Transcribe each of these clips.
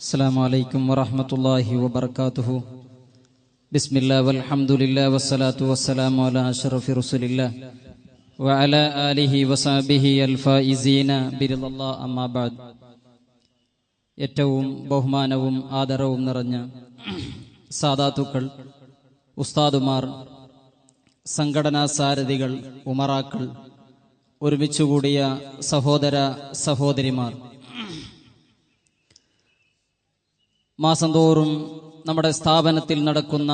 അസ്സലാമു അലൈക്കും വറഹ്മത്തുള്ളാഹി വബറകാതുഹു. ബിസ്മില്ലാഹി വൽഹംദുലില്ലാഹി വസ്സലാത്തു വസ്സലാമു അലാ അഷ്റഫി റസൂലില്ലാഹ് വഅലാ ആലിഹി വസഹ്ബിഹി അൽ ഫായിസീന ബിറിദല്ലാഹ് അമ്മാ ബഅദ്. ഏറ്റവും ബഹുമാനവും ആദരവും നിറഞ്ഞ സാദാത്തുക്കൾ, ഉസ്താദുമാർ, സംഘടനാ സാരഥികൾ, ഉമറാക്കൾ, ഒരുമിച്ചുകൂടിയ സഹോദര സഹോദരിമാർ, മാസം തോറും നമ്മുടെ സ്ഥാപനത്തിൽ നടക്കുന്ന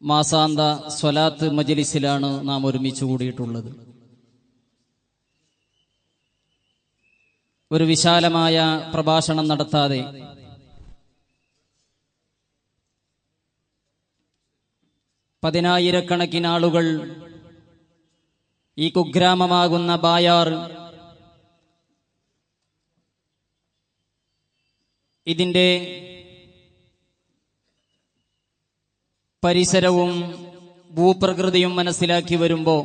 മാസാന്ത സ്വലാത്ത് മജ്ലിസിലാണ് നാം ഒരുമിച്ച് കൂടിയിട്ടുള്ളത്. ഒരു വിശാലമായ പ്രഭാഷണം നടത്താതെ പതിനായിരക്കണക്കിന് ആളുകൾ ഈ കുഗ്രാമമാകുന്ന ബായാർ, ഇതിന്റെ പരിസരവും ഭൂപ്രകൃതിയും മനസ്സിലാക്കി വരുമ്പോൾ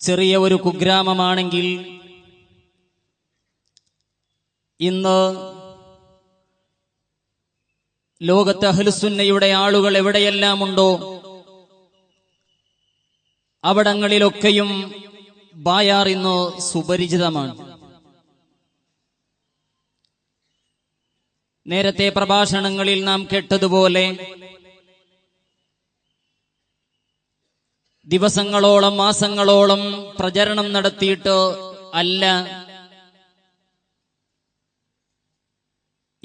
ചെറിയ ഒരു കുഗ്രാമമാണെങ്കിൽ ഇന്ന് ലോകത്ത് അഹ്ലുസുന്നയുടെ ആളുകൾ എവിടെയെല്ലാം ഉണ്ടോ അവിടങ്ങളിലൊക്കെയും ബായാർ ഇന്ന് സുപരിചിതമാണ്. നേരത്തെ പ്രഭാഷണങ്ങളിൽ നാം കേട്ടതുപോലെ ദിവസങ്ങളോളം മാസങ്ങളോളം പ്രചരണം നടത്തിയിട്ട് അല്ല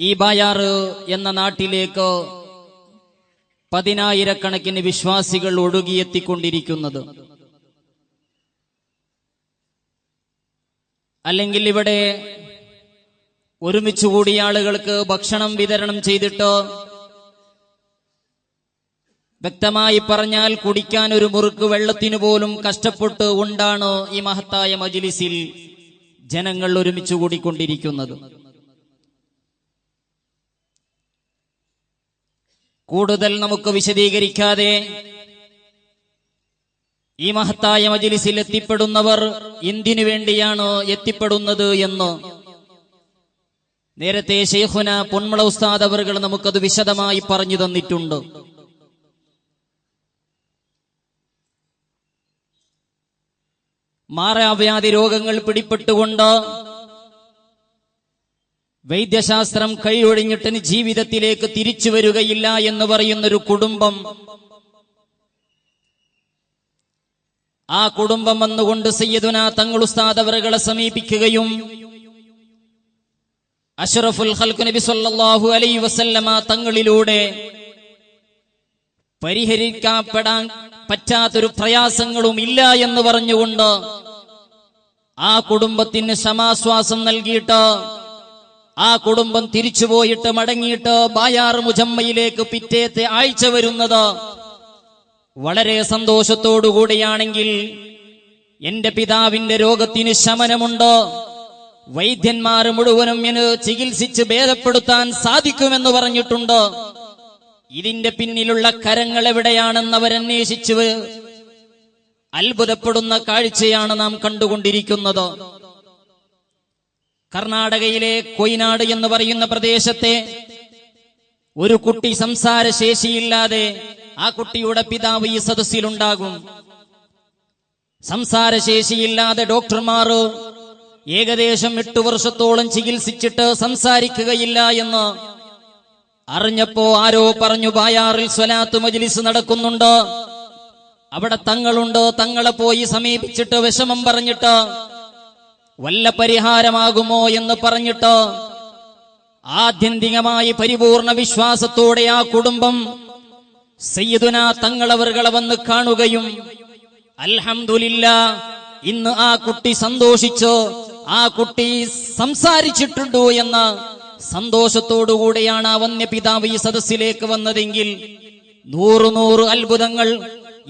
ഈ ബായാർ എന്ന നാട്ടിലേക്ക് പതിനായിരക്കണക്കിന് വിശ്വാസികൾ ഒഴുകിയെത്തിക്കൊണ്ടിരിക്കുന്നത്. അല്ലെങ്കിൽ ഇവിടെ ഒരുമിച്ചുകൂടിയ ആളുകൾക്ക് ഭക്ഷണം വിതരണം ചെയ്തിട്ട്, വ്യക്തമായി പറഞ്ഞാൽ കുടിക്കാൻ ഒരു മുറുക്ക് വെള്ളത്തിനു പോലും കഷ്ടപ്പെട്ട് കൊണ്ടാണ് ഈ മഹത്തായ മജ്ലിസിൽ ജനങ്ങൾ ഒരുമിച്ച് കൂടിക്കൊണ്ടിരിക്കുന്നത്. കൂടുതൽ നമുക്ക് വിശദീകരിക്കാതെ ഈ മഹത്തായ മജ്ലിസിൽ എത്തിപ്പെടുന്നവർ എന്തിനു വേണ്ടിയാണ് എത്തിപ്പെടുന്നത് എന്ന് നേരത്തെ ശൈഖുന പൊന്മള ഉസ്താദ് അവർകൾ നമുക്കത് വിശദമായി പറഞ്ഞു തന്നിട്ടുണ്ട്. മാറാവ്യാധി രോഗങ്ങൾ പിടിപെട്ടുകൊണ്ട് വൈദ്യശാസ്ത്രം കൈയൊഴിഞ്ഞിട്ട് ജീവിതത്തിലേക്ക് തിരിച്ചു വരികയില്ല എന്ന് പറയുന്നൊരു കുടുംബം, ആ കുടുംബം വന്നുകൊണ്ട് സയ്യിദുനാ തങ്ങൾ ഉസ്താദ് അവറുകളെ സമീപിക്കുകയും അഷ്റഫുൽ ഖൽഖ് നബി സല്ലല്ലാഹു അലൈഹി വസല്ലമ തങ്ങളിലൂടെ പരിഹരിക്കപ്പെടാൻ പറ്റാത്തൊരു പ്രയാസങ്ങളും ഇല്ല എന്ന് പറഞ്ഞുകൊണ്ട് ആ കുടുംബത്തിന് സമാശ്വാസം നൽകിയിട്ട് ആ കുടുംബം തിരിച്ചുപോയിട്ട് മടങ്ങിയിട്ട് ബായാർ മുജമ്മയിലേക്ക് പിറ്റേത്തെ ആഴ്ച വരുന്നത് വളരെ സന്തോഷത്തോടുകൂടിയാണെങ്കിൽ എന്റെ പിതാവിന്റെ രോഗത്തിന് ശമനമുണ്ട്, വൈദ്യന്മാർ മുഴുവനും എന്നെ ചികിത്സിച്ച് ഭേദപ്പെടുത്താൻ സാധിക്കുമെന്ന് പറഞ്ഞിട്ടുണ്ട്. ഇതിന്റെ പിന്നിലുള്ള കരങ്ങൾ എവിടെയാണെന്ന് അവരന്വേഷിച്ച് അത്ഭുതപ്പെടുന്ന കാഴ്ചയാണ് നാം കണ്ടുകൊണ്ടിരിക്കുന്നത്. കർണാടകയിലെ കൊയ്നാട് എന്ന് പറയുന്ന പ്രദേശത്തെ ഒരു കുട്ടി സംസാരശേഷിയില്ലാതെ, ആ കുട്ടിയുടെ പിതാവ് ഈ സദസ്സിലുണ്ടാകും. സംസാരശേഷിയില്ലാതെ ഡോക്ടർമാർ ഏകദേശം 8 വർഷത്തോളം ചികിത്സിച്ചിട്ട് സംസാരിക്കുകയില്ല എന്ന് അറിഞ്ഞപ്പോ ആരോ പറഞ്ഞു ബായാറിൽ സ്വലാത്ത് മജ്ലിസ് നടക്കുന്നുണ്ട്, അവിടെ തങ്ങളുണ്ട്, തങ്ങളെ പോയി സമീപിച്ചിട്ട് വിഷമം പറഞ്ഞിട്ട് വല്ല പരിഹാരമാകുമോ എന്ന് പറഞ്ഞിട്ട് ആത്യന്തികമായി പരിപൂർണ വിശ്വാസത്തോടെ ആ കുടുംബം സയ്യിദുനാ തങ്ങളവറുകളെ വന്ന് കാണുകയും അൽഹംദുലില്ലാഹ് ഇന്ന് ആ കുട്ടി സന്തോഷിച്ചു, ആ കുട്ടി സംസാരിച്ചിട്ടുണ്ടോ എന്ന സന്തോഷത്തോടുകൂടിയാണ് ആ വന്യപിതാവ് ഈ സദസ്സിലേക്ക് വന്നതെങ്കിൽ 100 അത്ഭുതങ്ങൾ.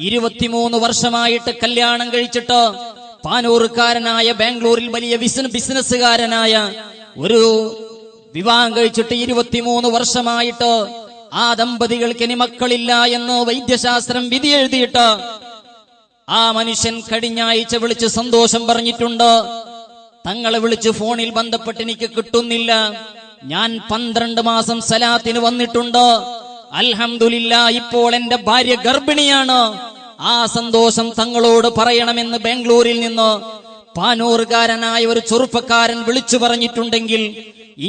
23 വർഷമായിട്ട് കല്യാണം കഴിച്ചിട്ട് പാനൂർക്കാരനായ, ബാംഗ്ലൂരിൽ വലിയ ബിസിനസ്സുകാരനായ ഒരു വിവാഹം കഴിച്ചിട്ട് 23 വർഷമായിട്ട് ആ ദമ്പതികൾക്ക് ഇനി മക്കളില്ല എന്ന് വൈദ്യശാസ്ത്രം വിധി എഴുതിയിട്ട് ആ മനുഷ്യൻ കഴിഞ്ഞ ആഴ്ച വിളിച്ച് സന്തോഷം പറഞ്ഞിട്ടുണ്ട്. തങ്ങളെ വിളിച്ച് ഫോണിൽ ബന്ധപ്പെട്ട് എനിക്ക് കിട്ടുന്നില്ല. ഞാൻ 12 മാസം സലാത്തിന് വന്നിട്ടുണ്ട്. അൽഹംദുലില്ലാഹ്, ഇപ്പോൾ എന്റെ ഭാര്യ ഗർഭിണിയാണ്. ആ സന്തോഷം തങ്ങളോട് പറയണമെന്ന് ബാംഗ്ലൂരിൽ നിന്ന് പാനൂറുകാരനായ ഒരു ചെറുപ്പക്കാരൻ വിളിച്ചു പറഞ്ഞിട്ടുണ്ടെങ്കിൽ,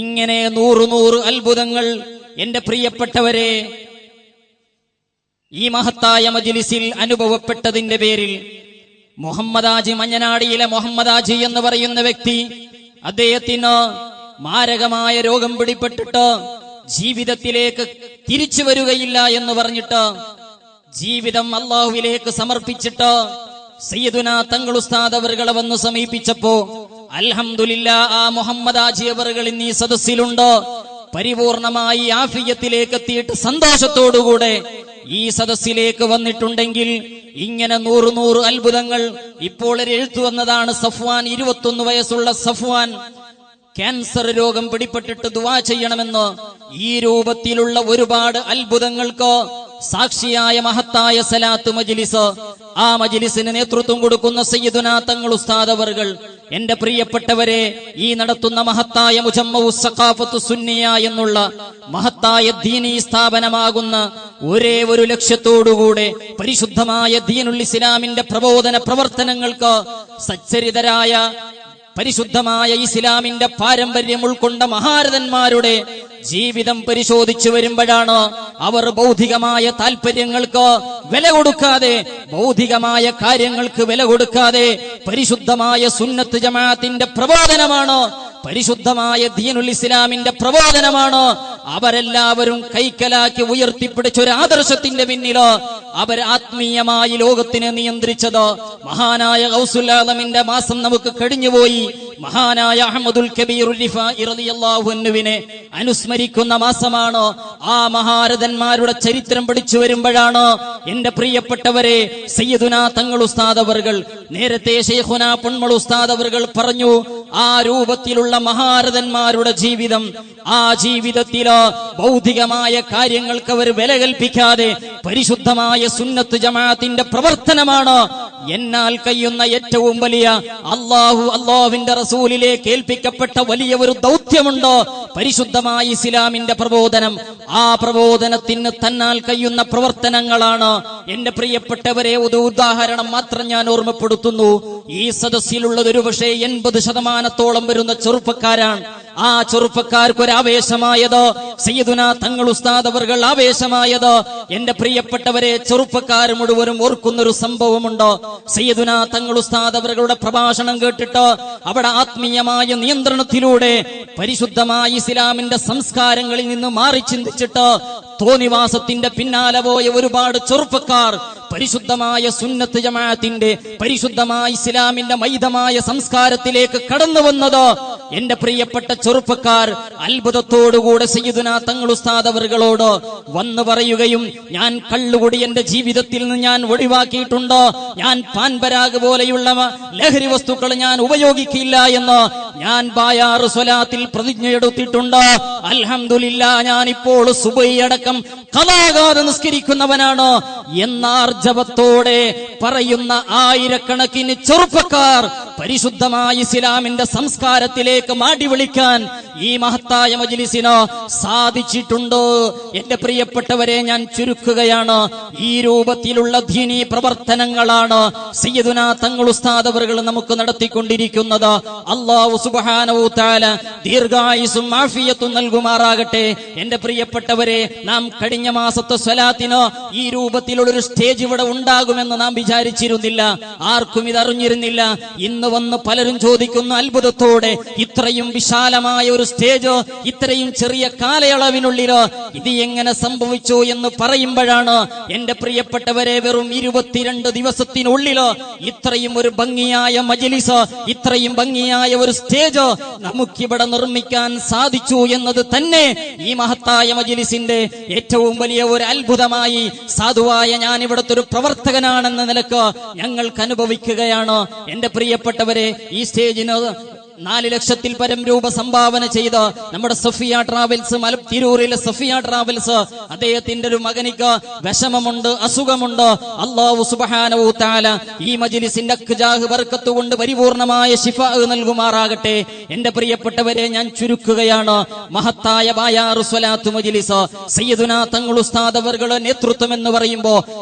ഇങ്ങനെ 100 അത്ഭുതങ്ങൾ എന്റെ പ്രിയപ്പെട്ടവരെ ഈ മഹത്തായ മജ്ലിസിൽ അനുഭവപ്പെട്ടതിന്റെ പേരിൽ മുഹമ്മദാജി, മഞ്ഞനാടിയിലെ മുഹമ്മദാജി എന്ന് പറയുന്ന വ്യക്തി, അദ്ദേഹത്തിന് മാരകമായ രോഗം പിടിപെട്ടിട്ട് ജീവിതത്തിലേക്ക് തിരിച്ചു വരികയില്ല എന്ന് പറഞ്ഞിട്ട് ജീവിതം അള്ളാഹുവിലേക്ക് സമർപ്പിച്ചിട്ട് സയ്യിദുനാ തങ്ങൾ ഉസ്താദ് അവറുകളെ വന്ന് സമീപിച്ചപ്പോ അൽഹംദുലില്ലാഹ്, ആ മുഹമ്മദാജി അവറുകൾ ഇന്ന് ഈ സദസ്സിലുണ്ട്. പരിപൂർണമായി ആഫിയത്തിലേക്ക് എത്തിയിട്ട് സന്തോഷത്തോടുകൂടെ ഈ സദസ്സിലേക്ക് വന്നിട്ടുണ്ടെങ്കിൽ ഇങ്ങനെ 100 അത്ഭുതങ്ങൾ. ഇപ്പോൾ ഒരു എഴുത്തു വന്നതാണ്, സഫ്വാൻ, 21 വയസ്സുള്ള സഫ്വാൻ ക്യാൻസർ രോഗം പിടിപെട്ടിട്ട് ദുആ ചെയ്യണമെന്ന്. ഈ രൂപത്തിലുള്ള ഒരുപാട് അത്ഭുതങ്ങൾക്ക് സാക്ഷിയായ മഹത്തായ സലാത്ത് മജ്ലിസ്, ആ മജ്ലിസിന് നേതൃത്വം കൊടുക്കുന്ന സയ്യിദുനാ തങ്ങൾ ഉസ്താദ് അവറുകൾ, എന്റെ പ്രിയപ്പെട്ടവരെ, ഈ നടത്തുന്ന മഹത്തായ മുജമ്മഉ സഖാഫത്തു സുന്നിയ എന്നുള്ള മഹത്തായ ദീനീ സ്ഥാപനമാകുന്ന ഒരേ ഒരു ലക്ഷ്യത്തോടുകൂടെ പരിശുദ്ധമായ ദീനുൽ ഇസ്ലാമിന്റെ പ്രബോധന പ്രവർത്തനങ്ങൾക്ക് സച്ചരിതരായ പരിശുദ്ധമായ ഇസ്ലാമിന്റെ പാരമ്പര്യം ഉൾക്കൊണ്ട മഹാരഥന്മാരുടെ ജീവിതം പരിശോധിച്ചു വരുമ്പോഴാണ് അവർ ഭൗതികമായ താല്പര്യങ്ങൾക്ക് വില കൊടുക്കാതെ, ഭൗതികമായ കാര്യങ്ങൾക്ക് വില കൊടുക്കാതെ പരിശുദ്ധമായ സുന്നത്ത് ജമാഅത്തിന്റെ പ്രബോധനമാണ്, പരിശുദ്ധമായ ദീനുൽ ഇസ്ലാമിന്റെ പ്രബോധനമാണ് അവരെല്ലാവരും കൈക്കലാക്കി ഉയർത്തിപ്പിടിച്ചൊരു ആദർശത്തിന്റെ പിന്നില് അവർ ആത്മീയമായി ലോകത്തിനെ നിയന്ത്രിച്ചത്. മഹാനായ ഗൗസുൽ ആലമിന്റെ മാസം നമുക്ക് കഴിഞ്ഞുപോയി. മഹാനായ അഹ്മദുൽ കബീർ റിഫാഇ റളിയല്ലാഹു അൻഹുവിനെ അനുസ്മരിക്കുന്ന മാസമാണ്. ആ മഹാരഥന്മാരുടെ ചരിത്രം പഠിച്ചു വരുമ്പോഴാണ് എന്റെ പ്രിയപ്പെട്ടവരെ സയ്യിദുനാ തങ്ങൾ ഉസ്താദ് അവറുകൾ, നേരത്തെ ശൈഖുനാ പൊന്മൾ ഉസ്താദ് അവറുകൾ പറഞ്ഞു, ആ രൂപത്തിലുള്ള മഹാരഥന്മാരുടെ ജീവിതം, ആ ജീവിതത്തില് ഭൗതികമായ കാര്യങ്ങൾക്ക് അവർ വില കൽപ്പിക്കാതെ പരിശുദ്ധമായ സുന്നത്ത് ജമാഅത്തിന്റെ പ്രവർത്തനമാണ് എന്നാൽ കഴിയുന്ന ഏറ്റവും വലിയ അള്ളാഹുവിന്റെ റസൂലിലേക്ക് ഏൽപ്പിക്കപ്പെട്ട വലിയ ഒരു ദൗത്യമുണ്ട്, പരിശുദ്ധമായ ഇസ്ലാമിന്റെ പ്രബോധനം. ആ പ്രബോധനത്തിന് തന്നാൽ കഴിയുന്ന പ്രവർത്തനങ്ങളാണ്. എന്റെ പ്രിയപ്പെട്ടവരെ, ഒരു ഉദാഹരണം മാത്രം ഞാൻ ഓർമ്മപ്പെടുത്തുന്നു. ഈ സദസ്സിലുള്ളത് ഒരു പക്ഷേ 80% വരുന്ന ചെറുപ്പക്കാരാണ്. ആ ചെറുപ്പക്കാർക്ക് ഒരു ആവേശമായത് സയ്യിദുനാ തങ്ങൾ ഉസ്താദ് അവറുകൾ ആവേശമായത്, എന്റെ പ്രിയപ്പെട്ടവരെ, ചെറുപ്പക്കാർ മുഴുവനും ഓർക്കുന്നൊരു സംഭവമുണ്ട്. സയ്യിദുനാ തങ്ങൾ ഉസ്താദ് അവറുകളുടെ പ്രഭാഷണം കേട്ടിട്ട് അവിടെ ആത്മീയമായ നിയന്ത്രണത്തിലൂടെ പരിശുദ്ധമായ ഇസ്ലാമിന്റെ സംസ്കാരങ്ങളിൽ നിന്ന് മാറി ചിന്തിച്ചിട്ട് തോന്നിവാസത്തിന്റെ പിന്നാലെ പോയ ഒരുപാട് ചെറുപ്പക്കാർ പരിശുദ്ധമായ സുന്നത്ത് ജമാഅത്തിന്റെ, പരിശുദ്ധമായ ഇസ്ലാമിന്റെ മൈതമായ സംസ്കാരത്തിലേക്ക് കടന്നു വന്നത് എന്റെ പ്രിയപ്പെട്ട ചെറുപ്പക്കാർ അത്ഭുതത്തോടുകൂടെ സയ്യിദുനാ തങ്ങൾ ഉസ്താദ് അവറുകളോട് വന്നു പറയുകയും, ഞാൻ കള്ളുകുടി എന്റെ ജീവിതത്തിൽ നിന്ന് ഞാൻ ഒഴിവാക്കിയിട്ടുണ്ട്, ഞാൻ പാൻപരാഗ് പോലെയുള്ള ലഹരി വസ്തുക്കൾ ഞാൻ ഉപയോഗിക്കില്ല എന്ന് ഞാൻ ബായാറ് സ്വലാത്തിൽ പ്രതിജ്ഞയെടുത്തിട്ടുണ്ട്. അൽഹംദുലില്ലാഹ്, ഞാൻ ഇപ്പോൾ സുബഹി അടക്കം ഖളാകാതെ നിസ്കരിക്കുന്നവനാണ് എന്ന ആർജവത്തോടെ പറയുന്ന ആയിരക്കണക്കിന് ചെറുപ്പക്കാർ പരിശുദ്ധമായ ഇസ്ലാമിന്റെ സംസ്കാരത്തിലേക്ക് മാടി വിളിക്കാൻ ഈ മഹത്തായ മജ്ലിസിന് സാധിച്ചിട്ടുണ്ട്. എന്റെ പ്രിയപ്പെട്ടവരെ, ഞാൻ ചുരുക്കുകയാണ്. ഈ രൂപത്തിലുള്ള ദീനീ പ്രവർത്തനങ്ങളാണ് സയ്യിദുനാ തങ്ങൾ ഉസ്താദ് അവറുകൾ നമുക്ക് നടത്തിക്കൊണ്ടിരിക്കുന്നത്. അല്ലാഹു സുബ്ഹാനഹു തആല ദീർഘായുസ്സും ആഫിയത്തും നൽകുമാറാകട്ടെ. എന്റെ പ്രിയപ്പെട്ടവരെ, നാം കഴിഞ്ഞ മാസത്തെ സ്വലാത്തിന് ഈ രൂപത്തിലുള്ളൊരു സ്റ്റേജ് ഇവിടെ ഉണ്ടാകുമെന്ന് നാം വിചാരിച്ചിരുന്നില്ല, ആർക്കും ഇതറിഞ്ഞിരുന്നില്ല. ഇന്ന് വന്ന് പലരും ചോദിക്കുന്ന അത്ഭുതത്തോടെ, ഇത്രയും വിശാലമായ ഒരു സ്റ്റേജ് ഇത്രയും ചെറിയ കാലയളവിനുള്ളിൽ ഇത് എങ്ങനെ സംഭവിച്ചു എന്ന് പറയുമ്പോഴാണ് എന്റെ പ്രിയപ്പെട്ടവരെ, വെറും 22 ദിവസത്തിനുള്ളിൽ ഇത്രയും ഒരു ഭംഗിയായ മജ്ലിസ്, ഇത്രയും ഭംഗിയായ ഒരു സ്റ്റേജ് നമുക്കിവിടെ നിർമ്മിക്കാൻ സാധിച്ചു എന്നത് തന്നെ ഈ മഹത്തായ മജ്ലിസിന്റെ ഏറ്റവും വലിയ ഒരു അത്ഭുതമായി സാധുവായ ഞാൻ ഇവിടുത്തെ ഒരു പ്രവർത്തകനാണെന്ന നിലക്ക് ഞങ്ങൾക്ക് അനുഭവിക്കുകയാണ്. എന്റെ പ്രിയപ്പെട്ടവരെ, ഈ സ്റ്റേജിന് 4 ലക്ഷത്തിൽ പരം രൂപ സംഭാവന ചെയ്ത് നമ്മുടെ സഫിയ ട്രാവൽസ് തിരൂരിലെ സഫിയ ട്രാവൽസ് അദ്ദേഹത്തിന്റെ ഒരു മകനിക്ക് വിഷമമുണ്ട്, അസുഖമുണ്ട്. അല്ലാഹു സുബ്ഹാനഹു തആല ഈ മജ്ലിസിന്റെ അക്ജാഹ് ബർക്കത്ത് കൊണ്ട് പരിപൂർണമായ ശിഫ നൽകുമാറാകട്ടെ. എന്റെ പ്രിയപ്പെട്ടവരെ, ഞാൻ ചുരുക്കുകയാണ്. മഹത്തായ ബായാറു സ്വലാത്ത് മജ്ലിസ് സയ്യിദുനാ തങ്ങൾ ഉസ്താദ് അവരുടെ നേതൃത്വം എന്ന് പറയുമ്പോ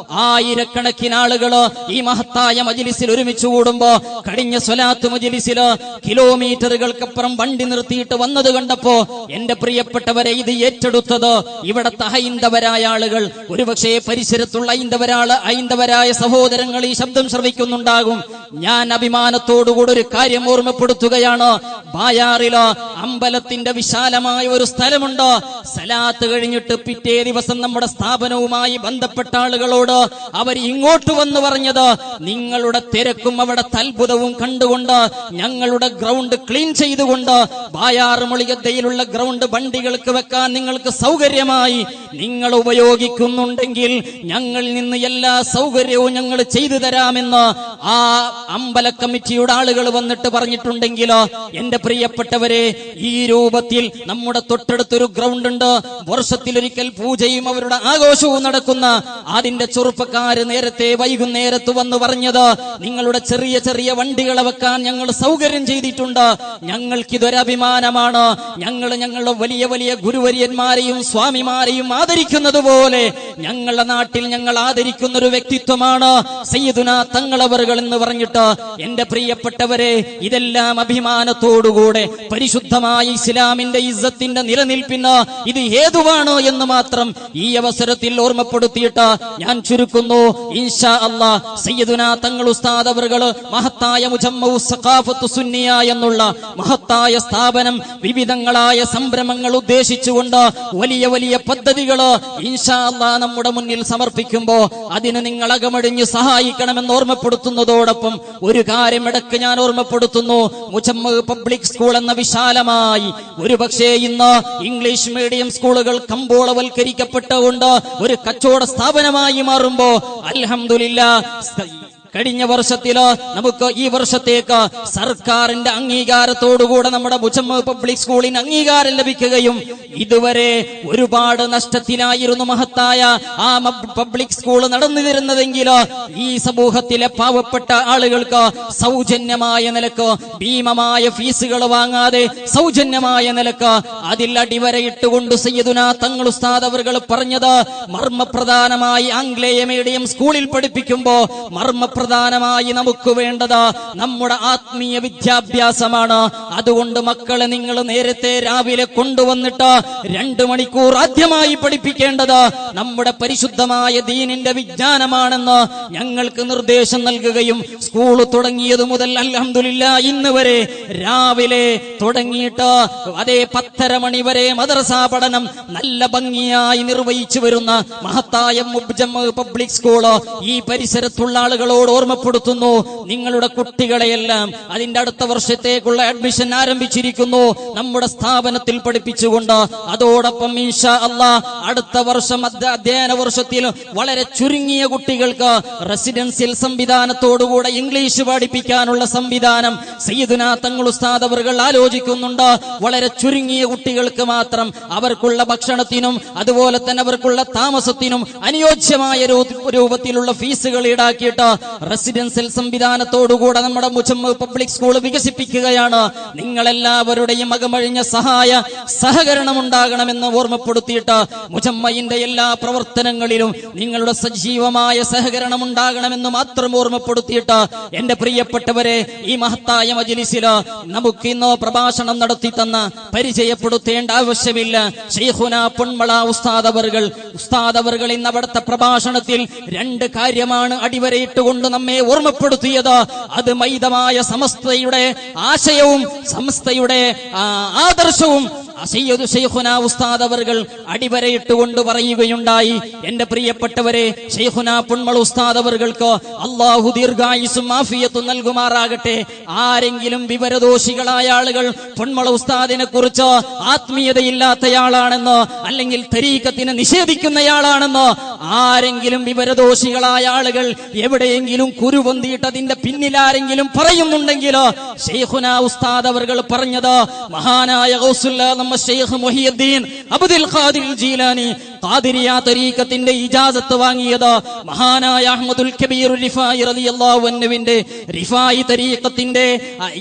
ആയിരക്കണക്കിന് ആളുകള് ഈ മഹത്തായ മജ്ലിസിൽ ഒരുമിച്ച് കൂടുമ്പോ കഴിഞ്ഞ സ്വലാത്ത് മജ്ലിസില് കിലോമീറ്ററുകൾക്കപ്പുറം വണ്ടി നിർത്തിയിട്ട് വന്നത് കണ്ടപ്പോ എന്റെ പ്രിയപ്പെട്ടവരെ, ഇത് ഏറ്റെടുത്തത് ഇവിടത്തെ ഹൈന്ദവരായ ആളുകൾ, ഒരുപക്ഷെ പരിസരത്തുള്ള ഹൈന്ദവരായ സഹോദരങ്ങൾ ഈ ശബ്ദം ശ്രവിക്കുന്നുണ്ടാകും. ഞാൻ അഭിമാനത്തോടുകൂടി ഒരു കാര്യം ഓർമ്മപ്പെടുത്തുകയാണ്. ബായാറില് അമ്പലത്തിന്റെ വിശാലമായ ഒരു സ്ഥലമുണ്ട്. സലാത്ത് കഴിഞ്ഞിട്ട് പിറ്റേ ദിവസം നമ്മുടെ സ്ഥാപനവുമായി ബന്ധപ്പെട്ട ആളുകളോട് അവർ ഇങ്ങോട്ട് വന്ന് പറഞ്ഞത്, നിങ്ങളുടെ തിരക്കും അവിടെ അത്ഭുതവും കണ്ടുകൊണ്ട് ഞങ്ങളുടെ ഗ്രൗണ്ട് ക്ലീൻ ചെയ്തുകൊണ്ട് ബായാർ മൊളിയദ്ദയിലുള്ള ഗ്രൗണ്ട് വണ്ടികൾക്ക് വെക്കാൻ നിങ്ങൾക്ക് സൗകര്യമായി നിങ്ങൾ ഉപയോഗിക്കുന്നുണ്ടെങ്കിൽ ഞങ്ങളിൽ നിന്ന് എല്ലാ സൗകര്യവും ഞങ്ങൾ ചെയ്തു തരാമെന്ന് ആ അമ്പല കമ്മിറ്റിയുടെ ആളുകൾ വന്നിട്ട് പറഞ്ഞിട്ടുണ്ടെങ്കിലോ, എന്റെ പ്രിയപ്പെട്ടവരെ, ഈ രൂപത്തിൽ നമ്മുടെ തൊട്ടടുത്തൊരു ഗ്രൗണ്ട് ഉണ്ട്. വർഷത്തിലൊരിക്കൽ പൂജയും അവരുടെ ആഘോഷവും നടക്കുന്ന അതിന്റെ ചെറുപ്പക്കാര് നേരത്തെ വൈകുന്നേരത്ത് വന്ന് പറഞ്ഞത്, നിങ്ങളുടെ ചെറിയ ചെറിയ വണ്ടികളെ വെക്കാൻ ഞങ്ങൾ സൗകര്യം ചെയ്തിട്ടുണ്ട്. ഞങ്ങൾക്കിതൊരഭിമാനമാണ്. ഞങ്ങളുടെ വലിയ വലിയ ഗുരുവര്യന്മാരെയും സ്വാമിമാരെയും ആദരിക്കുന്നത് പോലെ ഞങ്ങളുടെ നാട്ടിൽ ഞങ്ങൾ ആദരിക്കുന്ന ഒരു വ്യക്തിത്വമാണ് സയ്യിദുനാ തങ്ങളവറുകൾ എന്ന് പറഞ്ഞിട്ട്, എന്റെ പ്രിയപ്പെട്ടവരെ, ഇതെല്ലാം അഭിമാനത്തോടുകൂടെ പരിശുദ്ധമായ ഇസ്ലാമിന്റെ ഇസ്സത്തിന്റെ നിലനിൽപ്പിന് ഇത് ഹേതുവാണ് എന്ന് മാത്രം ഈ അവസരത്തിൽ ഓർമ്മപ്പെടുത്തിയിട്ട് ഞാൻ ചുരുക്കുന്നു. ഇൻഷാ അല്ലാഹ് സയ്യിദുനാ തങ്ങൾ ഉസ്താദ് അവറുകൾ മഹത്തായ മുജമ്മഉ സഖാഫത്തു സുന്നിയ എന്നുള്ള മഹത്തായ സ്ഥാപനം വിവിധങ്ങളായ സംരംഭങ്ങൾ ഉദ്ദേശിച്ചുകൊണ്ട് വലിയ വലിയ പദ്ധതികൾ ഇൻഷാ അല്ലാഹ് നമ്മുടെ മുന്നിൽ സമർപ്പിക്കുമ്പോൾ അതിന് നിങ്ങൾ അകമടിഞ്ഞ് സഹായിക്കണമെന്ന് ഓർമ്മപ്പെടുത്തുന്നതോടൊപ്പം ഒരു കാര്യം ഇടയ്ക്ക് ഞാൻ ഓർമ്മപ്പെടുത്തുന്നു. മുജമ്മഅ് പബ്ലിക് സ്കൂൾ എന്ന വിശാലമായി ഒരുപക്ഷേ ഇന്ന് ഇംഗ്ലീഷ് മീഡിയം സ്കൂളുകൾ കമ്പോളവൽക്കരിക്കപ്പെട്ടുകൊണ്ട് ഒരു കച്ചവട സ്ഥാപനമായി മാറുമ്പോ അൽഹംദുലില്ലാഹ് കഴിഞ്ഞ വർഷത്തില് നമുക്ക് ഈ വർഷത്തേക്ക് സർക്കാരിന്റെ അംഗീകാരത്തോടുകൂടെ നമ്മുടെ മുജമ്മഅ് പബ്ലിക് സ്കൂളിന് അംഗീകാരം ലഭിക്കുകയും ഇതുവരെ ഒരുപാട് നഷ്ടത്തിലായിരുന്നു മഹത്തായ ആ പബ്ലിക് സ്കൂൾ നടന്നു വരുന്നതെങ്കിൽ ഈ സമൂഹത്തിലെ പാവപ്പെട്ട ആളുകൾക്ക് സൗജന്യമായ നിലക്ക് ഭീമമായ ഫീസുകൾ വാങ്ങാതെ സൗജന്യമായ നിലക്ക് അതിൽ അടിവരയിട്ടുകൊണ്ട് സയ്യിദുനാ തങ്ങൾ ഉസ്താദ് അവറുകൾ പറഞ്ഞത്, മർമ്മപ്രധാനമായി ആംഗ്ലേയ മീഡിയം സ്കൂളിൽ പഠിപ്പിക്കുമ്പോ പ്രധാനമായി നമുക്ക് വേണ്ടത് നമ്മുടെ ആത്മീയ വിദ്യാഭ്യാസമാണ്. അതുകൊണ്ട് മക്കളെ നിങ്ങൾ നേരത്തെ രാവിലെ കൊണ്ടുവന്നിട്ട് 2 മണിക്കൂർ ആദ്യമായി പഠിപ്പിക്കേണ്ടത് നമ്മുടെ പരിശുദ്ധമായ ദീനിന്റെ വിജ്ഞാനമാണെന്ന് ഞങ്ങൾക്ക് നിർദ്ദേശം നൽകുകയും സ്കൂൾ തുടങ്ങിയത് മുതൽ അൽഹംദുലില്ലാഹ് ഇന്ന് വരെ രാവിലെ തുടങ്ങിയിട്ട് അതേ 10:30 മണി വരെ മദ്രസ പഠനം നല്ല ഭംഗിയായി നിർവഹിച്ചു വരുന്ന മഹത്തായ മുജമ്മഅ് പബ്ലിക് സ്കൂൾ ഈ പരിസരത്തുള്ള ആളുകളോട് ഓർമ്മപ്പെടുത്തുന്നു. നിങ്ങളുടെ കുട്ടികളെയെല്ലാം അതിന്റെ അടുത്ത വർഷത്തേക്കുള്ള അഡ്മിഷൻ ആരംഭിച്ചിരിക്കുന്നു നമ്മുടെ സ്ഥാപനത്തിൽ പഠിപ്പിച്ചുകൊണ്ട്. അതോടൊപ്പം ഇൻഷാ അല്ലാഹ് അടുത്ത വർഷം അധ്യയന വർഷത്തിൽ വളരെ ചുരുങ്ങിയ കുട്ടികൾക്ക് റെസിഡൻഷ്യൽ സംവിധാനത്തോടുകൂടെ ഇംഗ്ലീഷ് പഠിപ്പിക്കാനുള്ള സംവിധാനം സയ്യിദുനാ തങ്ങൾ ഉസ്താദ് അവറുകൾ ആലോചിക്കുന്നുണ്ട്. വളരെ ചുരുങ്ങിയ കുട്ടികൾക്ക് മാത്രം അവർക്കുള്ള ഭക്ഷണത്തിനും അതുപോലെ തന്നെ അവർക്കുള്ള താമസത്തിനും അനുയോജ്യമായ രൂപത്തിലുള്ള ഫീസുകൾ ഈടാക്കിയിട്ട് റെസിഡൻഷ്യൽ സംവിധാനത്തോടുകൂടെ നമ്മുടെ മുജമ്മഅ് പബ്ലിക് സ്കൂൾ വികസിപ്പിക്കുകയാണ്. നിങ്ങളെല്ലാവരുടെയും അകമഴിഞ്ഞ സഹകരണം ഉണ്ടാകണമെന്ന് ഓർമ്മപ്പെടുത്തിയിട്ട് മുജമ്മയിന്റെ എല്ലാ പ്രവർത്തനങ്ങളിലും നിങ്ങളുടെ സജീവമായ സഹകരണം ഉണ്ടാകണമെന്ന് മാത്രം ഓർമ്മപ്പെടുത്തിയിട്ട്, എന്റെ പ്രിയപ്പെട്ടവരെ, ഈ മഹത്തായ മജ്ലിസില് നമുക്ക് ഇന്ന് പ്രഭാഷണം നടത്തി തന്ന പരിചയപ്പെടുത്തേണ്ട ആവശ്യമില്ല. ശൈഖുനാ പൊന്മള ഉസ്താദ് അവറുകൾ ഇന്ന് അവിടുത്തെ പ്രഭാഷണത്തിൽ 2 കാര്യമാണ് അടിവരയിട്ടുകൊണ്ട് നമ്മെ ഓർമ്മപ്പെടുത്തിയത്. അത് മൈതമായ സമസ്തയുടെ ആശയവും സമസ്തയുടെ ആദർശവും സയ്യിദ് ശൈഖുനാ ഉസ്താദ് അവറുകൾ അടിവരയിട്ടുകൊണ്ട് പറയുകയുണ്ടായി. എന്റെ പ്രിയപ്പെട്ടവരെ, ശൈഖുനാ പൊന്മള ഉസ്താദ് അവറുകൾക്ക് അല്ലാഹു ദീർഘായുസ്സും ആഫിയത്തും നൽകുമാറാകട്ടെ. ആരെങ്കിലും വിവരദോഷികളായ ആളുകൾ പൊന്മള ഉസ്താദിനെ കുറിച്ച് ആത്മീയതയില്ലാത്തയാളാണെന്ന് അല്ലെങ്കിൽ തരീഖത്തിനെ നിഷേധിക്കുന്നയാളാണെന്ന് ആരെങ്കിലും വിവരദോഷികളായ ആളുകൾ എവിടെയെങ്കിലും കുരുപൊന്തിയിട്ടതിന്റെ പിന്നിൽ ആരെങ്കിലും പറയുന്നുണ്ടെങ്കിലോ ശൈഖുനാ ഉസ്താദ് അവർകൾ പറഞ്ഞത് മഹാനായ ഗൗസുല്ല നമ്മ ശൈഖ് മുഹിയുദ്ദീൻ അബ്ദുൽ ഖാദിർ ജീലാനി ഖാദിരിയ തരീഖത്തിന്റെ ഇജാസത്ത് വാങ്ങിയത് മഹാനായ അഹ്മദുൽ കബീർ റിഫായി റളിയല്ലാഹു അൻഹുവിന്റെ റിഫായി തരീഖത്തിന്റെ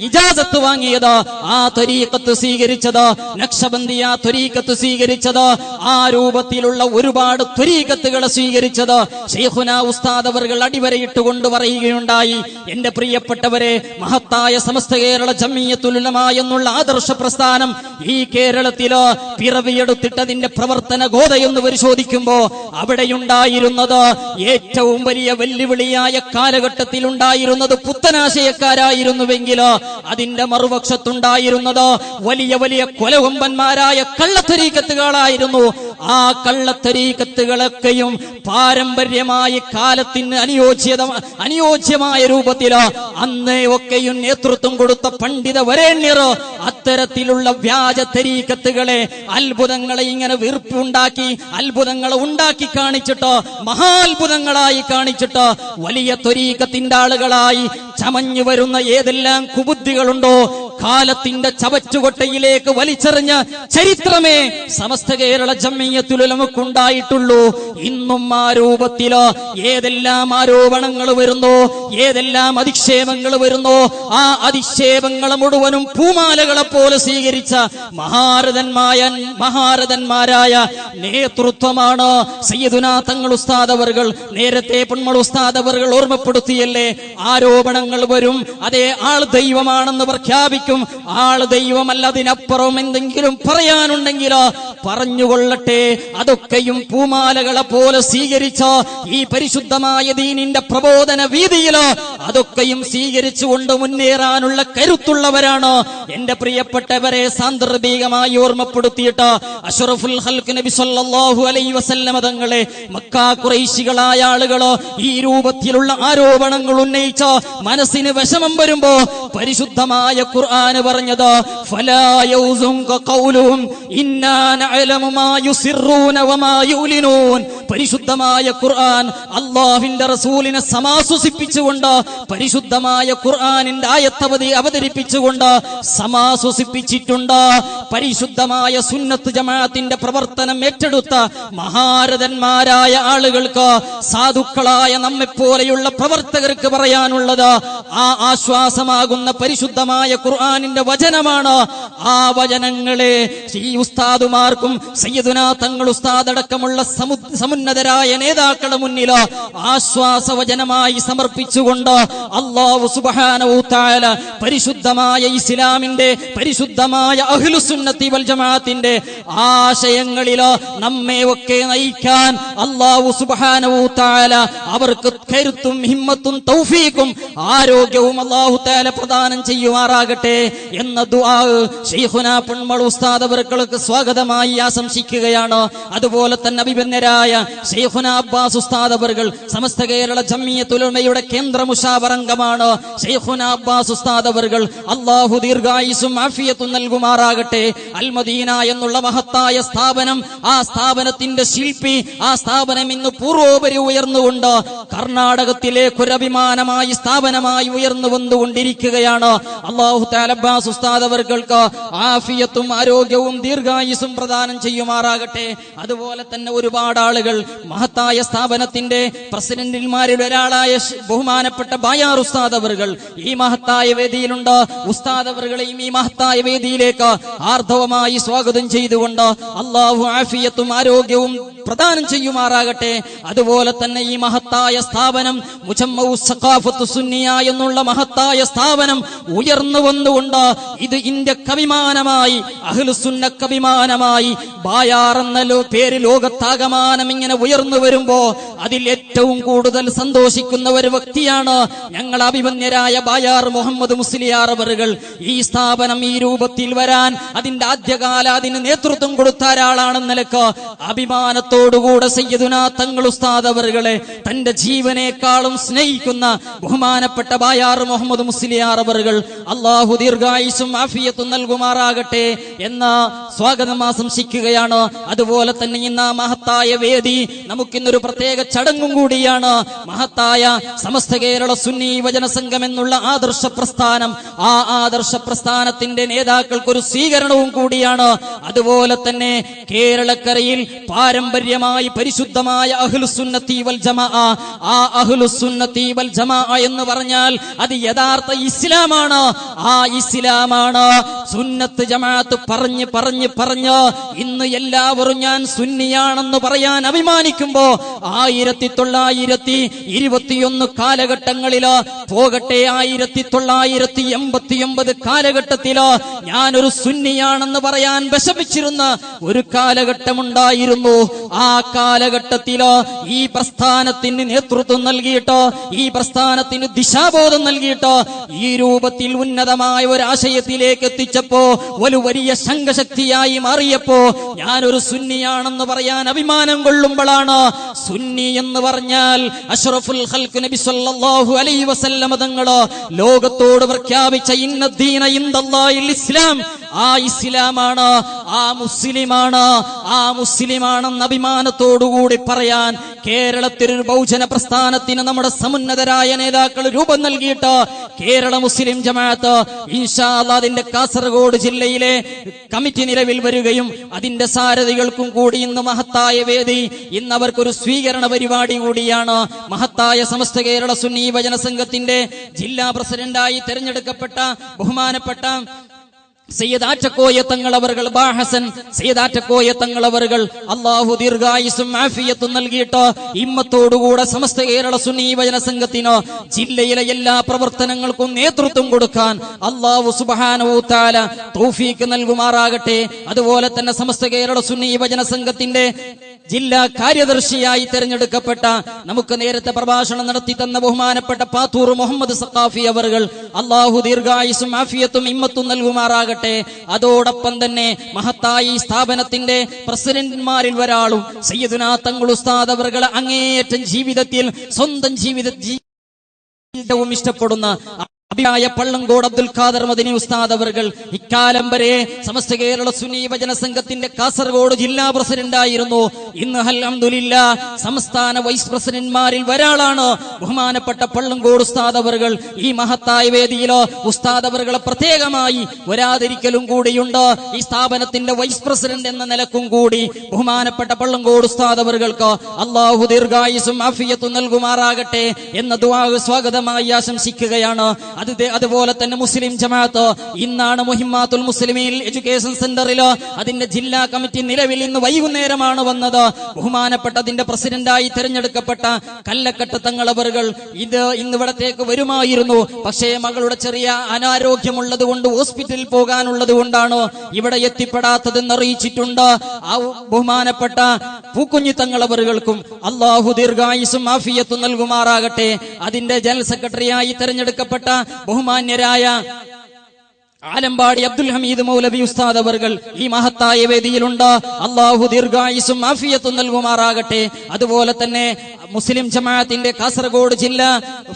ഇജാസത്ത് വാങ്ങിയത്, ആ തരീഖത്ത് സ്വീകരിച്ചത്, നഖ്ശബന്ദിയ തരീഖത്ത് സ്വീകരിച്ചത്, ആ രൂപത്തിലുള്ള ഒരുപാട് തരീഖത്തുകളെ സ്വീകരിച്ചത് ശൈഖുനാ ഉസ്താദ് അവർകൾ അടിവരയിട്ടുകൊണ്ട് പറയുകയുണ്ടായി, എന്റെ പ്രിയപ്പെട്ടവരെ, മഹത്തായ സമസ്ത കേരള ജംഇയ്യത്തുൽ ഉലമാ എന്നുള്ള ആദർശ പ്രസ്ഥാനം ഈ കേരളത്തില് പിറവിയെടുത്തിട്ടതിന്റെ പ്രവർത്തന ഗോതയെന്ന് പരിശോധിക്കുമ്പോ അവിടെയുണ്ടായിരുന്നത് ഏറ്റവും വലിയ വെല്ലുവിളിയായ കാലഘട്ടത്തിൽ ഉണ്ടായിരുന്നത് പുത്തനാശയക്കാരായിരുന്നുവെങ്കിൽ അതിന്റെ മറുപക്ഷത്തുണ്ടായിരുന്നത് വലിയ വലിയ കൊലകൊമ്പന്മാരായ കള്ളത്തരീക്കത്തുകളായിരുന്നു. ആ കള്ളത്തരീക്കത്തുകളൊക്കെയും പാരമ്പര്യമായി കാലത്തിന് അനുയോജ്യമായ രൂപത്തില് അന്നേ ഒക്കെയും നേതൃത്വം കൊടുത്ത പണ്ഡിത വരേണ്യർ അത്തരത്തിലുള്ള വ്യാജ തരീക്കത്തുകളെ, അത്ഭുതങ്ങളെ ഇങ്ങനെ വീർപ്പുണ്ടാക്കി, അത്ഭുതങ്ങളെ ഉണ്ടാക്കി കാണിച്ചിട്ട്, മഹാത്ഭുതങ്ങളായി കാണിച്ചിട്ട് വലിയ ത്വരീഖത്തിന്റെ ആളുകളായി ചമഞ്ഞു വരുന്ന ഏതെല്ലാം കുബുദ്ധികളുണ്ടോ കാലത്തിന്റെ ചവറ്റുകൊട്ടയിലേക്ക് വലിച്ചെറിഞ്ഞ ചരിത്രമേ സമസ്ത കേരള ജംഇയ്യത്തുൽ ഉലമക്കുണ്ടായിട്ടുള്ളൂ. ഇന്നും ആ രൂപത്തില് ഏതെല്ലാം ആരോപണങ്ങൾ വരുന്നോ, ഏതെല്ലാം അധിക്ഷേപങ്ങൾ വരുന്നോ, ആ അധിക്ഷേപങ്ങൾ മുഴുവനും പൂമാലകളെ പോലെ സ്വീകരിച്ച മഹാരഥന്മാരായ നേതൃത്വമാണ് സയ്യിദുനാ തങ്ങൾ ഉസ്താദ് അവർകൾ. നേരത്തെ പൊന്മൾ ഉസ്താദ് അവർകൾ ഓർമ്മപ്പെടുത്തിയല്ലേ, ആരോപണങ്ങൾ വരും, അതേ ആൾ ദൈവമാണെന്ന് പ്രഖ്യാപിക്കും, ആൾ ദൈവമല്ല, അതിനപ്പുറം എന്തെങ്കിലും പറയാനുണ്ടെങ്കിലോ പറഞ്ഞുകൊള്ളട്ടെ, അതൊക്കെയും പൂമാലകളെ പോലെ സ്വീകരിച്ച ഈ പരിശുദ്ധമായ ദീനിന്റെ പ്രബോധന വീതിയിലോ അതൊക്കെയും സ്വീകരിച്ചുകൊണ്ട് മുന്നേറാനുള്ള കരുത്തുള്ളവരാണ്. എന്റെ പ്രിയപ്പെട്ടവരെ, സാന്ദർഭികമായി ഓർമ്മപ്പെടുത്തിയിട്ട് അഷ്റഫുൽ ഖൽഖ് നബി സല്ലല്ലാഹു അലൈഹി വസല്ലമ തങ്ങളെ മക്ക ഖുറൈശികളായ ആളുകളോ ഈ രൂപത്തിലുള്ള ആരോപണങ്ങൾ ഉന്നയിച്ച മനസ്സിന് വിഷമം വരുമ്പോ പരിശുദ്ധമായ ഖുർആൻ പറഞ്ഞത് ഫലാ യൗസുക ഖൗലുഹും ഇന്നാ നഅലമു മാ യുസിറൂന വമാ യുലിനൂൻ. പരിശുദ്ധമായ ഖുർആൻ അല്ലാഹുവിന്റെ റസൂലിനെ സമാശ്വസിപ്പിച്ചുകൊണ്ട്, പരിശുദ്ധമായ ഖുർആനിന്റെ ആയത്ത് അവതരിപ്പിച്ചുകൊണ്ട് സമാശ്വസിപ്പിച്ചിട്ടുണ്ട്. പരിശുദ്ധമായ സുന്നത്ത് ജമാഅത്തിന്റെ പ്രവർത്തനം ഏറ്റെടുത്ത മഹാരഥന്മാരായ ആളുകൾക്ക്, സാധുക്കളായ നമ്മെപ്പോലെയുള്ള പ്രവർത്തകർക്ക് പറയാനുള്ളത് ആ ആശ്വാസമാകുന്ന പരിശുദ്ധമായ ഖുർആനിന്റെ വചനമാണ്. ആ വചനങ്ങളെ ഈ ഉസ്താദുമാർക്കും സയ്യിദുനാ തങ്ങൾ ഉസ്താദ് അടക്കമുള്ള സമുന്നതരായ നേതാക്കളുടെ മുന്നിൽ ആശ്വാസവചനമായി സമർപ്പിച്ചുകൊണ്ട് അല്ലാഹു സുബ്ഹാനഹു തആല പരിശുദ്ധമായ ഇസ്ലാമിന്റെ, പരിശുദ്ധമായ അഹ്ലുസുന്നത്തി വൽ ജമാഅത്തിന്റെ ആശയങ്ങളിൽ നമ്മെ ഒക്കെ നയിക്കാൻ അല്ലാഹു സുബ്ഹാനഹു തആല അവർക്ക് കരുത്തും ഹിമ്മത്തും തൗഫീഖും ആരോഗ്യവും അല്ലാഹു തആല പ്രദാനം ചെയ്യുമാറാകട്ടെ എന്ന ദുആ ശൈഖുനാ പൊന്മൾ ഉസ്താദ് അവർക്ക് സ്വാഗതമായി ആശംസിക്കുകയാണ്. അതുപോലെ തന്നെ അഭിമന്യരായ ശൈഖുനാ അബ്ബാസ് ഉസ്താദ് അവർകൾ സമസ്ത കേരള ജംഇയ്യത്തുൽ ഉലമയുടെ കേന്ദ്ര മുശാവറ അംഗമാണ്. ശൈഖുനാ അബ്ബാസ് ഉസ്താദ് അവർകൾ അല്ലാഹു ദീർഘായുസ്സും ആഫിയത്തും നൽകുമാറാകട്ടെ. അൽ മദീന എന്നുള്ള മഹത്തായ സ്ഥാപനം, ആ സ്ഥാപനത്തിന്റെ ശില്പി, ആ സ്ഥാപനം ഇന്ന് പൂർവോപരി ഉയർന്നുകൊണ്ട് കർണാടകത്തിലേക്ക് ഒരു അഭിമാനമായി സ്ഥാപനമായി ഉയർന്നു വന്നുകൊണ്ടിരിക്കുകയാണ്. അല്ലാഹു തആല അബ്ബാസ് ഉസ്താദ് അവർക്ക് ആഫിയത്തും ആരോഗ്യവും ദീർഘായുസ്സും പ്രദാനം ചെയ്യുമാറാകട്ടെ. അതുപോലെ തന്നെ ഒരുപാട് ആളുകൾ മഹത്തായ സ്ഥാപനത്തിന്റെ പ്രസിഡന്റുമാരുടെ ഒരാളായ ബഹുമാനപ്പെട്ട ബായാർ ഉസ്താദ് അവർകൾ ഈ മഹത്തായ വേദിയിലുണ്ട്. ഉസ്താദ് അവർകളെയും ഈ മഹത്തായ വേദിയിലേക്ക് ആർദ്രവമായി സ്വാഗതം ചെയ്തുകൊണ്ട് അല്ലാഹു ആഫിയത്തും ആരോഗ്യവും പ്രദാനം ചെയ്യുമാറാകട്ടെ. അതുപോലെ തന്നെ ഈ മഹത്തായ സ്ഥാപനം മുജമ്മഉ സഖാഫത്തു സുന്നിയ എന്നുള്ള മഹത്തായ സ്ഥാപനം ഉയർന്നു വന്നുകൊണ്ട് ഇത് ഇന്ത്യക്ക് അഭിമാനമായി, അഹ്ലുസുന്നക്ക് അഭിമാനമായി ബായാർ എന്ന പേര് ലോകത്താകമാനം ഇങ്ങനെ ഉയർന്നു വരുമ്പോ അതിൽ ഏറ്റവും കൂടുതൽ സന്തോഷിക്കുന്ന ഒരു വ്യക്തിയാണ് ഞങ്ങൾ അഭിമന്യരായ ബായാർ മുഹമ്മദ് മുസ്ലിയാർ അവറുകൾ. ഈ സ്ഥാപനം ഈ രൂപത്തിൽ വരാൻ അതിന്റെ ആദ്യകാല അതിന് നേതൃത്വം കൊടുത്ത ഒരാളാണെന്ന നിലക്ക് അഭിമാനത്തോടുകൂടെ സയ്യിദുനാ തങ്ങൾ ഉസ്താദ് അവറുകളെ തന്റെ ജീവനേക്കാളും സ്നേഹിക്കുന്ന ബഹുമാനപ്പെട്ട ബായാർ മുഹമ്മദ് മുസ്ലിയാർ മുസ്ലിയാർ അവറുകൾ അള്ളാഹു ദീർഘായുസ്സും ആഫിയത്തും നൽകുമാറാകട്ടെ എന്ന സ്വാഗതം ആശംസിക്കുകയാണ്. അതുപോലെ തന്നെ ഇന്ന് ആ മഹത്തായ വേദി നമുക്കിന്നൊരു പ്രത്യേക ചടങ്ങും കൂടിയാണ്. മഹത്തായ സമസ്ത കേരള സുന്നി വചന സംഘം എന്നുള്ള ആദർശ പ്രസ്ഥാനം, ആ ആദർശ പ്രസ്ഥാനത്തിന്റെ നേതാക്കൾക്കൊരു സ്വീകരണവും കൂടിയാണ്. അതുപോലെ തന്നെ കേരളക്കരയിൽ പാരമ്പര്യമായി പരിശുദ്ധമായ അഹ്ലുസുന്നത്തി വൽ ജമാഅ, ആ അഹ്ലുസുന്നത്തി വൽ ജമാഅ എന്ന് പറഞ്ഞാൽ അത് യഥാർത്ഥ ഇസ്ലാമാണ്. ആ ഇസ്ലാമാണ് സുന്നത്ത് ജമാഅത്ത് പറഞ്ഞ് പറഞ്ഞ് പറഞ്ഞ് ഇന്ന് എല്ലാവരും ഞാൻ സുന്നിയാണെന്ന് പറയാൻ അഭിമാനിക്കുമ്പോ 1921 കാലഘട്ടങ്ങളില് പോകട്ടെ 1989 കാലഘട്ടത്തില് ഞാനൊരു സുന്നിയാണെന്ന് പറയാൻ വിഷമിച്ചിരുന്ന ഒരു കാലഘട്ടമുണ്ടായിരുന്നു. ആ കാലഘട്ടത്തില് ഈ പ്രസ്ഥാനത്തിന് നേതൃത്വം നൽകിയിട്ട്, ഈ പ്രസ്ഥാനത്തിന് ദിശാബോധം നൽകിയിട്ട് ഈ രൂപത്തിൽ ഉന്നതമായ ഒരു ആശയത്തിലേക്ക് എത്തിച്ചപ്പോ ഒരു വലിയ സംഘശക്തിയായി മാറിയപ്പോ ഞാനൊരു സുന്നിയാണെന്ന് പറയാൻ അഭിമാനം കൊള്ളുമ്പോഴാണ് സുന്നി എന്ന് പറഞ്ഞാൽ അഷ്റഫുൽ ഖൽഖ് നബി സല്ലല്ലാഹു അലൈഹി വസല്ലം തങ്ങള് ലോകത്തോട് പ്രഖ്യാപിച്ച ഇന്നദ്ദീന ഇൻദല്ലാഹിൽ ഇസ്ലാം, ആ ഇസ്ലാമാണ്, ആ മുസ്ലിമാണ്, ആ മുസ്ലിമാണെന്ന് അഭിമാനത്തോടുകൂടി പറയാൻ കേരളത്തിലൊരു ബഹുജന പ്രസ്ഥാനത്തിന് നമ്മുടെ സമുന്നതരായ നേതാക്കൾ രൂപം നൽകിയിട്ട് കേരള മുസ്ലിം ജമാഅത്ത് ഇൻഷാ അല്ലാഹ് അതിന്റെ കാസർഗോഡ് ജില്ലയിലെ കമ്മിറ്റി നിലവിൽ വരികയും അതിന്റെ സാരഥികൾക്കും കൂടി ഇന്ന് മഹത്തായ വേദി, ഇന്ന് അവർക്കൊരു സ്വീകരണ പരിപാടി കൂടിയാണ്. മഹത്തായ സമസ്ത കേരള സുന്നി വചന സംഘത്തിന്റെ ജില്ലാ പ്രസിഡന്റായി തെരഞ്ഞെടുക്കപ്പെട്ട ബഹുമാനപ്പെട്ട സയ്യിദ് ആറ്റക്കോയ തങ്ങളവറുകൾ, ബാഹസൻ സയ്യിദ് ആറ്റക്കോയ തങ്ങളവറുകൾ അള്ളാഹു ദീർഘായുസ്സും ആഫിയത്തും നൽകിയിട്ട് ഹിമ്മത്തോടുകൂടെ സമസ്ത കേരള സുന്നി വചന സംഘത്തിന് ജില്ലയിലെ എല്ലാ പ്രവർത്തനങ്ങൾക്കും നേതൃത്വം കൊടുക്കാൻ അള്ളാഹു സുബ്ഹാനഹു വ തആല തൗഫീഖ് നൽകുമാറാകട്ടെ. അതുപോലെ തന്നെ സമസ്ത കേരള സുന്നി വചന സംഘത്തിന്റെ ജില്ലാ കാര്യദർശിയായി തെരഞ്ഞെടുക്കപ്പെട്ട, നമുക്ക് നേരത്തെ പ്രഭാഷണം നടത്തി തന്ന ബഹുമാനപ്പെട്ട പാത്തൂർ മുഹമ്മദ് സഖാഫി അവറുകൾ അള്ളാഹു ദീർഘായുസ്സും ആഫിയത്തും ഹിമ്മത്തും നൽകുമാറാകട്ടെ. അതോടൊപ്പം തന്നെ മഹത്തായ ഈ സ്ഥാപനത്തിന്റെ പ്രസിഡന്റുമാരിൽ ഒരാളും സയ്യിദുനാ തങ്ങൾ ഉസ്താദ് അവറുകൾ അങ്ങേയറ്റം ജീവിതത്തിൽ സ്വന്തം ജീവിതവും ഇഷ്ടപ്പെടുന്ന അഭിയായ പള്ളങ്കോട് അബ്ദുൽ ഖാദർ മദനി ഉസ്താദ് അവർകൾ ഇക്കാലം വരെ സമസ്ത കേരള സുന്നി വചന സംഘത്തിന്റെ കാസർഗോഡ് ജില്ലാ പ്രസിഡന്റായിരുന്നു. ഇന്ന് അൽഹംദുലില്ലാഹ് സംസ്ഥാന വൈസ് പ്രസിഡന്റ്മാരിൽ ഒരാളാണ് ബഹുമാനപ്പെട്ട പള്ളങ്കോട് ഉസ്താദ് അവർകൾ. ഈ മഹത്തായ വേദിയിലോ ഉസ്താദ് അവർകളെ പ്രത്യേകമായി ഒരാദരിക്കലും കൂടിയുണ്ട്. ഈ സ്ഥാപനത്തിന്റെ വൈസ് പ്രസിഡന്റ് എന്ന നിലക്കും കൂടി ബഹുമാനപ്പെട്ട പള്ളങ്കോട് ഉസ്താദ് അവർകൾക്ക് അള്ളാഹു ദീർഘായുസ്സും ആഫിയത്തും നൽകുമാറാകട്ടെ എന്ന ദുആ സ്വാഗതമായി ആശംസിക്കുകയാണ്. അതുപോലെ തന്നെ മുസ്ലിം ജമാഅത്ത് ഇന്നാണ് മുഹിമ്മാത്തുൽ മുസ്ലിമീൻ എഡ്യൂക്കേഷൻ സെന്ററിൽ അതിന്റെ ജില്ലാ കമ്മിറ്റി നിലവിൽ ഇന്ന് വൈകുന്നേരമാണ് വന്നത്. ബഹുമാനപ്പെട്ട അതിന്റെ പ്രസിഡന്റായി തെരഞ്ഞെടുക്കപ്പെട്ട കല്ലക്കട്ട് തങ്ങളവറുകൾ ഇന്ന് ഇവിടത്തേക്ക് വരുമായിരുന്നു. പക്ഷേ മകളുടെ ചെറിയ അനാരോഗ്യമുള്ളത് കൊണ്ട് ഹോസ്പിറ്റലിൽ പോകാനുള്ളത് കൊണ്ടാണ് ഇവിടെ എത്തിപ്പെടാത്തതെന്ന് അറിയിച്ചിട്ടുണ്ട്. ആ ബഹുമാനപ്പെട്ട പൂക്കുഞ്ഞി തങ്ങളവറുകൾക്കും അള്ളാഹു ദീർഘായുസ്സും ആഫിയത്തും നൽകുമാറാകട്ടെ. അതിന്റെ ജനറൽ സെക്രട്ടറിയായി തെരഞ്ഞെടുക്കപ്പെട്ട ബഹുമാന്യരായ ആലമ്പാടി അബ്ദുൽ ഹമീദ് മൗലവി ഉസ്താദ് അവർകൾ ഈ മഹത്തായ വേദിയിലുണ്ട്. അള്ളാഹു ദീർഘായുസ്സും ആഫിയത്തും നൽകുമാറാകട്ടെ. അതുപോലെ തന്നെ മുസ്ലിം ജമാഅത്തിന്റെ കാസർഗോഡ് ജില്ലാ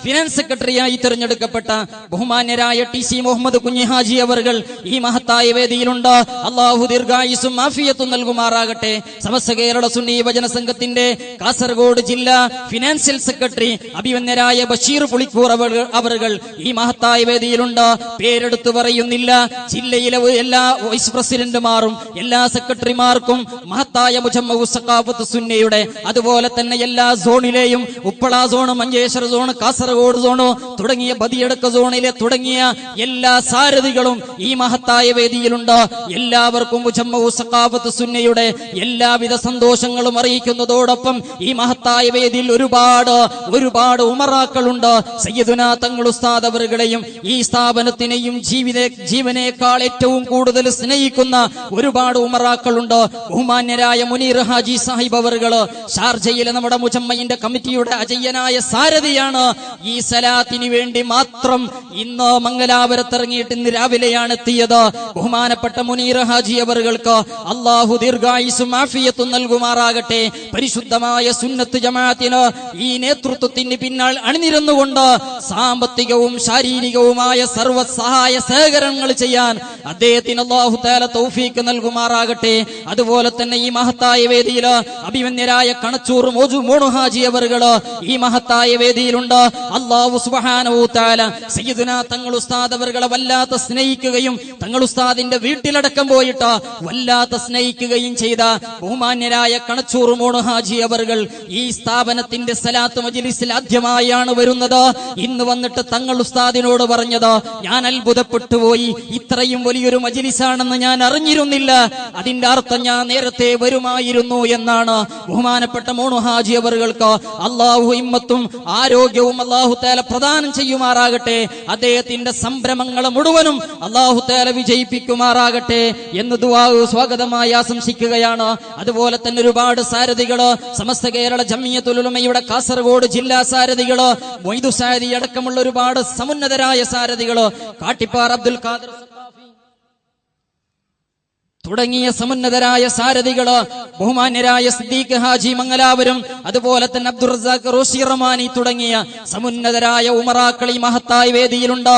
ഫിനാൻസ് സെക്രട്ടറിയായി തെരഞ്ഞെടുക്കപ്പെട്ട ബഹുമാന്യരായ ടി സി മുഹമ്മദ് കുഞ്ഞിഹാജി അവർകൾ ഈ മഹത്തായ വേദിയിലുണ്ട്. അള്ളാഹു ദീർഘായുസ്സും ആഫിയത്തും നൽകുമാറാകട്ടെ. സമസ്ത കേരള സുന്നി വചന സംഘത്തിന്റെ കാസർഗോഡ് ജില്ലാ ഫിനാൻഷ്യൽ സെക്രട്ടറി അഭിമന്യരായ ബഷീർ പുളിക്കൂർ അവർകൾ ഈ മഹത്തായ വേദിയിലുണ്ട്. പേരെടുത്തു പറയുന്നില്ല. ജില്ലയിലെ എല്ലാ വൈസ് പ്രസിഡന്റുമാരും എല്ലാ സെക്രട്ടറിമാർക്കും മഹത്തായ മുജമ്മഉ സഖാഫത്ത് സുന്നയുടെ അതുപോലെ തന്നെ എല്ലാ സോണിലെയും Uppala zone, Manjeshwar zone, Kasaragod zone തുടങ്ങിയ ബദിയടക്ക സോണിലെ തുടങ്ങിയ എല്ലാ സാരഥികളും ഈ മഹത്തായ വേദിയിലുണ്ട്. എല്ലാവർക്കും മുജമ്മഉ സഖാഫത്ത് സുന്നയുടെ എല്ലാവിധ സന്തോഷങ്ങളും അറിയിക്കുന്നതോടൊപ്പം ഈ മഹത്തായ വേദിയിൽ ഒരുപാട് ഉമറാക്കളുണ്ട്. സയ്യിദുനാ തങ്ങൾ ഉസ്താദ് അവറുകളെയും ഈ സ്ഥാപനത്തിനെയും ജീവനേക്കാൾ ഏറ്റവും കൂടുതൽ സ്നേഹിക്കുന്ന ഒരുപാട് ഉമറാക്കളുണ്ട്. ബഹുമാന്യരായ മുനീർ ഹാജി സാഹിബ് അവർകള് ഷാർജയിലെ നമ്മുടെ മുജമ്മയിന്റെ കമ്മിറ്റിയുടെ അജയ്യനായ സാരഥിയാണ്. ഈ സലാത്തിന് വേണ്ടി മാത്രം ഇന്ന് മംഗലാപുരത്തിറങ്ങിയിട്ട് ഇന്ന് രാവിലെയാണ് എത്തിയത്. ബഹുമാനപ്പെട്ട മുനീർ ഹാജി അവർക്ക് അള്ളാഹു ദീർഘായുസ്സും ആഫിയത്തും നൽകുമാറാകട്ടെ. പരിശുദ്ധമായ സുന്നത്ത് ജമാഅത്തിന് ഈ നേതൃത്വത്തിന് പിന്നാൾ അണിനിരന്നുകൊണ്ട് സാമ്പത്തികവും ശാരീരികവുമായ സർവ്വ സഹായ സഹകരണങ്ങൾ ചെയ്യാൻ അദ്ദേഹത്തിന് അല്ലാഹു തആല തൗഫീഖ് നൽകുമാറാകട്ടെ. അതുപോലെ തന്നെ ഈ മഹത്തായ വേദിയിൽ അഭിമന്യരായ കണച്ചൂർ മോണു ഹാജി അവർകള് ഈ മഹത്തായ വേദിയിലുണ്ട്. അല്ലാഹു സുബ്ഹാനഹു തആല സയ്യിദുനാ തങ്ങൾ ഉസ്താദ് അവർകളെ വല്ലാത്ത സ്നേഹിക്കുകയും തങ്ങൾ ഉസ്താദിന്റെ വീട്ടിലടക്കം പോയിട്ട് വല്ലാത്ത സ്നേഹിക്കുകയും ചെയ്ത ബഹുമാന്യരായ കണച്ചൂർ മോണു ഹാജി അവർകൾ ഈ സ്ഥാപനത്തിന്റെ സലാത്ത് മജ്ലിസിൽ ആദ്യമായാണ് വരുന്നത്. ഇന്ന് വന്നിട്ട് തങ്ങൾ ഉസ്താദിനോട് പറഞ്ഞത്, ഞാൻ അത്ഭുതപ്പെട്ടു പോയി, ഇത്രയും വലിയൊരു മജ്ലിസാണെന്ന് ഞാൻ അറിഞ്ഞിരുന്നില്ല, അതിന്റെ അർത്ഥം ഞാൻ നേരത്തെ വരുമായിരുന്നു എന്നാണ്. ബഹുമാനപ്പെട്ട മോണു ഹാജി അവർക്ക് അള്ളാഹു ഹിമ്മത്തും ആരോഗ്യവും അള്ളാഹു തആല പ്രദാനം ചെയ്യുമാറാകട്ടെ. അദ്ദേഹത്തിന്റെ സംരംഭങ്ങൾ മുഴുവനും അള്ളാഹു തആല വിജയിപ്പിക്കുമാറാകട്ടെ എന്ന് ദുആ സ്വാഗതമായി ആശംസിക്കുകയാണ്. അതുപോലെ തന്നെ ഒരുപാട് സാരഥികള്, സമസ്ത കേരള ജംഇയ്യത്തുൽ ഉലമയുടെ കാസർഗോഡ് ജില്ലാ സാരഥികള്, മൊയ്തു സാരഥി അടക്കമുള്ള ഒരുപാട് സമുന്നതരായ സാരഥികള്, കാട്ടിപ്പാർ അബ്ദുൽ ഖാദർ തുടങ്ങിയ സമുന്നതരായ സാരഥികള്, ബഹുമാന്യരായ സിദ്ദീഖ് ഹാജി മംഗലാപുരം, അതുപോലെ തന്നെ അബ്ദുർ റസാഖ് റോഷി റഹ്മാനി തുടങ്ങിയ സമുന്നതരായ ഉമറാക്കൾ ഈ മഹത്തായ വേദിയിലുണ്ട്.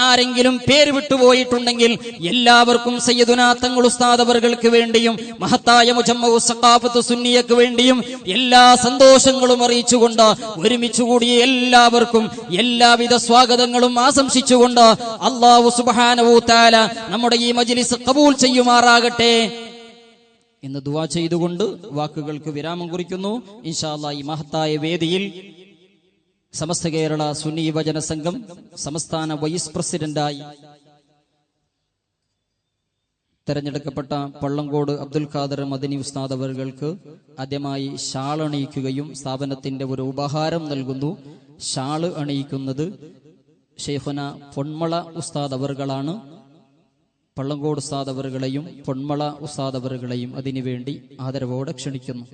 ആരെങ്കിലും പേര് വിട്ടുപോയിട്ടുണ്ടെങ്കിൽ എല്ലാവർക്കും സയ്യിദുനാ തങ്ങൾ ഉസ്താദ് അവർക്ക് വേണ്ടിയും മഹത്തായ മുജമ്മഉ സഖാഫത്ത് സുന്നിയക്ക് വേണ്ടിയും എല്ലാ സന്തോഷങ്ങളും അറിയിച്ചുകൊണ്ട് ഒരുമിച്ച് കൂടിയ എല്ലാവർക്കും എല്ലാവിധ സ്വാഗതങ്ങളും ആശംസിച്ചുകൊണ്ട് അല്ലാഹു സുബ്ഹാനഹു തആല നമ്മുടെ ഈ മജ്ലിസ് ഖബൂൽ ചെയ്യുമാറാകട്ടെ എന്ന് ദുആ ചെയ്തുകൊണ്ട് വാക്കുകൾക്ക് വിരാമം കുറിക്കുന്നു. ഇൻഷാ അല്ലാഹ് ഈ മഹത്തായ വേദിയിൽ സമസ്ത കേരള സുന്നി യുവജന സംഘം സംസ്ഥാന വൈസ് പ്രസിഡന്റായി തെരഞ്ഞെടുക്കപ്പെട്ട പള്ളങ്കോട് അബ്ദുൽ ഖാദർ മദനി ഉസ്താദ് അവർക്ക് ആദ്യമായി ഷാൾ അണിയിക്കുകയും സ്ഥാപനത്തിന്റെ ഒരു ഉപഹാരം നൽകുന്നു. ഷാള് അണിയിക്കുന്നത് ഷെയ്ഖുന പൊന്മള ഉസ്താദ് അവർകളാണ്. പള്ളങ്കോട് ഉസ്താദ് അവറുകളെയും പൊന്മള ഉസ്താദ് അവറുകളെയും അതിനുവേണ്ടി ആദരവോടെ ക്ഷണിക്കുന്നു.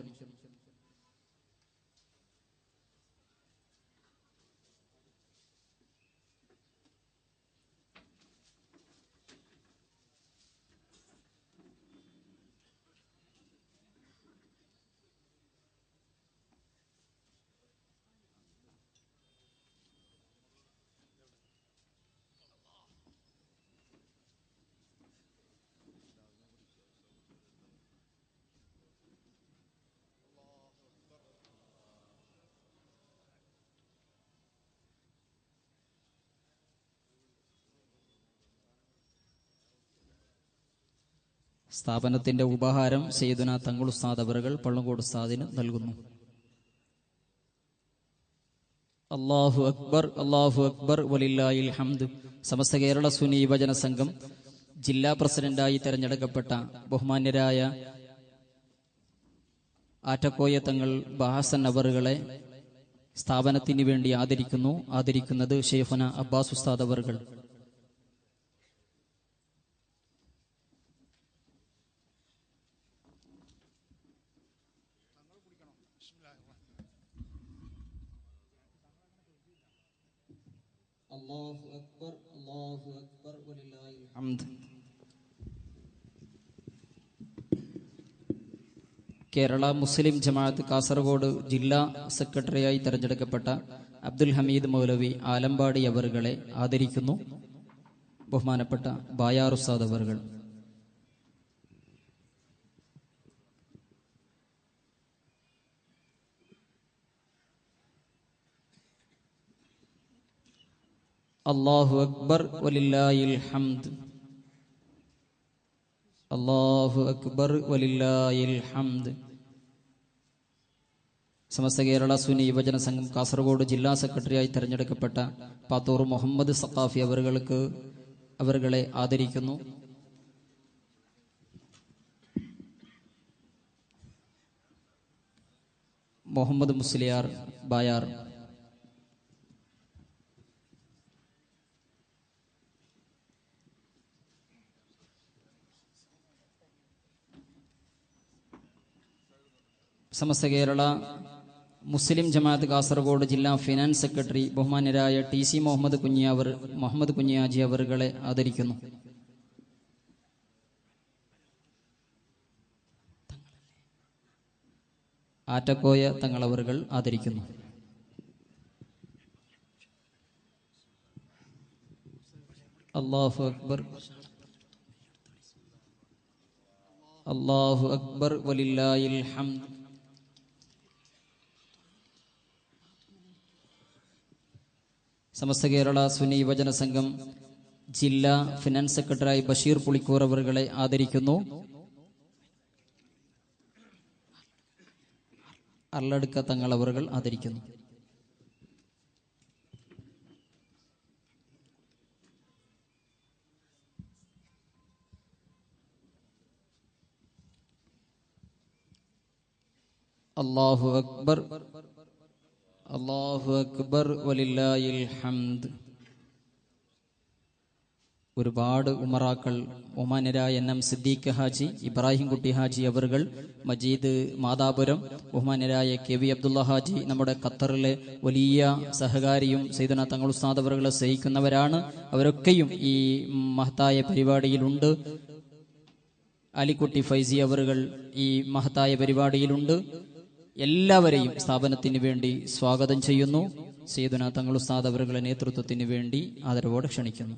സ്ഥാപനത്തിന്റെ ഉപഹാരം സയ്യിദുനാ തങ്ങൾ ഉസ്താദ് അവറുകൾ പള്ളങ്കോട് ഉസ്താദിന് നൽകുന്നു. അല്ലാഹു അക്ബർ, അല്ലാഹു അക്ബർ, വലില്ലാഹിൽ ഹംദ്. സമസ്ത കേരള സുന്നി യുവജന സംഘം ജില്ലാ പ്രസിഡന്റായി തെരഞ്ഞെടുക്കപ്പെട്ട ബഹുമാന്യരായ ആറ്റക്കോയ തങ്ങൾ ബഹാസൻ അവറുകളെ സ്ഥാപനത്തിന് വേണ്ടി ആദരിക്കുന്നത് ഷെയ്ഖുന അബ്ബാസ് ഉസ്താദ് അവറുകൾ. അല്ലാഹു അക്ബർ, അല്ലാഹു അക്ബർ, വലില്ലാഹിൽ ഹംദ്. കേരള മുസ്ലിം ജമാഅത്ത് കാസർഗോഡ് ജില്ലാ സെക്രട്ടറിയായി തെരഞ്ഞെടുക്കപ്പെട്ട അബ്ദുൽ ഹമീദ് മൗലവി ആലമ്പാടി അവറുകളെ ആദരിക്കുന്നു. ബഹുമാനപ്പെട്ട ബായാർ ഉസ്താദ് അവറുകൾ. അല്ലാഹു അക്ബർ, വലില്ലാഹിൽ ഹംദ്. അല്ലാഹു അക്ബർ, വലില്ലാഹിൽ ഹംദ്. സമസ്ത കേരള സുന്നി യുവജന സംഘം കാസർഗോഡ് ജില്ലാ സെക്രട്ടറിയായി തെരഞ്ഞെടുക്കപ്പെട്ട പാത്തൂർ മുഹമ്മദ് സഖാഫി അവറുകളെ ആദരിക്കുന്നു. മുഹമ്മദ് മുസ്ലിയാർ ബായാർ. സമസ്ത കേരള മുസ്ലിം ജമാഅത്ത് കാസർഗോഡ് ജില്ലാ ഫിനാൻസ് സെക്രട്ടറി ബഹുമാന്യരായ TC മുഹമ്മദ് കുഞ്ഞിയാജി അവറുകളെ ആദരിക്കുന്നു. ആറ്റക്കോയ തങ്ങളവറുകൾ ആദരിക്കുന്നു. അല്ലാഹു അക്ബർ, അല്ലാഹു അക്ബർ വലില്ലാഹിൽ ഹംദ്. സമസ്ത കേരള സുന്നി യുവജന സംഘം ജില്ലാ ഫിനാൻസ് സെക്രട്ടറിയായി ബഷീർ പുളിക്കൂർ അവറുകളെ ആദരിക്കുന്നു. അർലടുക്ക തങ്ങളവറുകൾ ആദരിക്കുന്നു. അല്ലാഹു അക്ബർ, അല്ലാഹു അക്ബർ വലില്ലാഹിൽ ഹംദ്. ഒരുപാട് ഉമറാക്കൾ ബഹുമാന്യരായ NM സിദ്ദീഖ് ഹാജി, ഇബ്രാഹിം കുട്ടി ഹാജി അവറുകൾ, മജീദ് മാതാപുരം, ബഹുമാന്യരായ KV അബ്ദുള്ള ഹാജി, നമ്മുടെ ഖത്തറിലെ വലിയ സഹകാരിയും സയ്യിദുനാ തങ്ങൾ ഉസ്താദ് അവറുകളെ സ്നേഹിക്കുന്നവരാണ്. അവരൊക്കെയും ഈ മഹത്തായ പരിപാടിയിലുണ്ട്. അലിക്കുട്ടി ഫൈസി അവറുകൾ ഈ മഹത്തായ പരിപാടിയിലുണ്ട്. എല്ലാവരെയും സ്ഥാപനത്തിന് വേണ്ടി സ്വാഗതം ചെയ്യുന്നു. സയ്യിദുനാ തങ്ങൾ ഉസ്താദ് അവറുകളെ നേതൃത്വത്തിന് വേണ്ടി ആദരവോടെ ക്ഷണിക്കുന്നു.